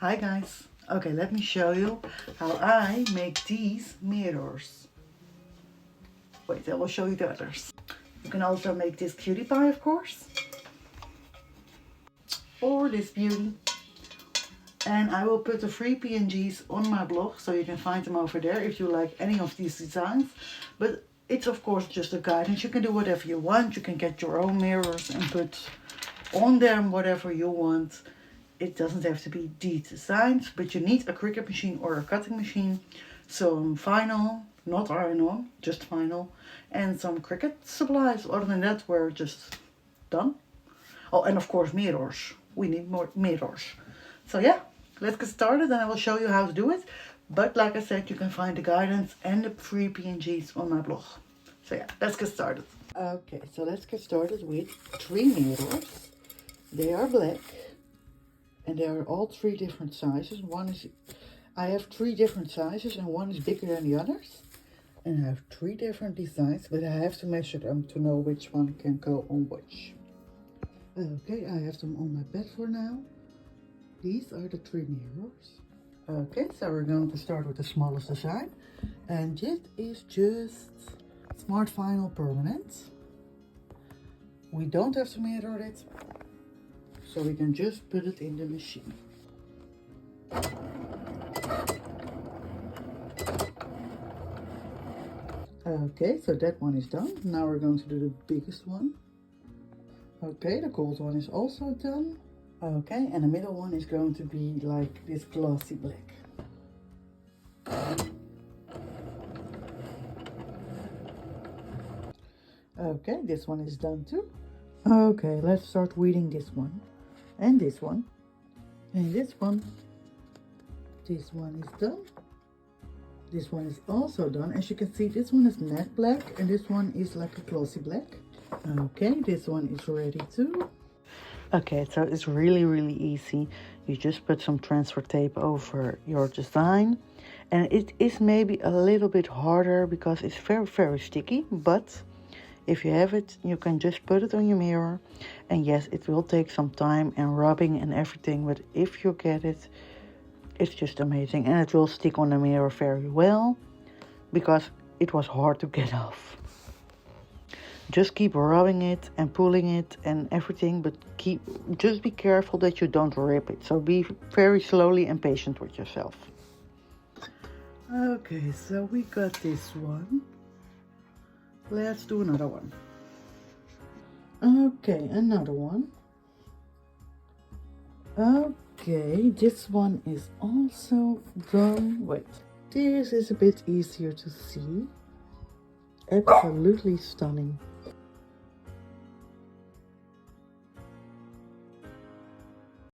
Hi guys. Okay, let me show you how I make these mirrors. Wait, I will show you the others. You can also make this cutie pie, of course. Or this beauty. And I will put the free PNGs on my blog, so you can find them over there if you like any of these designs. But it's of course just a guidance. You can do whatever you want. You can get your own mirrors and put on them whatever you want. It doesn't have to be these designs, but you need a Cricut machine or a cutting machine, some vinyl, not iron-on, just vinyl, and some Cricut supplies. Other than that, we're just done. Oh, and of course mirrors. We need more mirrors. So yeah, let's get started and I will show you how to do it. But like I said, you can find the guidance and the free PNGs on my blog. So yeah, let's get started. Okay, so let's get started with 3 mirrors. They are black. And they are all 3 different sizes. I have 3 different sizes and one is bigger than the others. And I have 3 different designs, but I have to measure them to know which one can go on which. Okay, I have them on my bed for now. These are the 3 mirrors. Okay, so we're going to start with the smallest design. And this is just Smart Vinyl Permanent. We don't have to mirror it. So we can just put it in the machine. Okay, so that one is done. Now we're going to do the biggest one. Okay, the gold one is also done. Okay, and the middle one is going to be like this glossy black. Okay, this one is done too. Okay, let's start weeding this one. And this one. And this one. This one is done. This one is also done. As you can see, this one is matte black and this one is like a glossy black. Okay, this one is ready too. Okay, so it's really easy. You just put some transfer tape over your design. And it is maybe a little bit harder because it's very sticky, but if you have it, you can just put it on your mirror. And yes, it will take some time and rubbing and everything, but if you get it, it's just amazing. And it will stick on the mirror very well because it was hard to get off. Just keep rubbing it and pulling it and everything, but just be careful that you don't rip it. So be very slowly and patient with yourself. Okay, so we got this one. Let's do another one. Okay, another one. Okay, this one is also done. Wait, this is a bit easier to see. Absolutely stunning.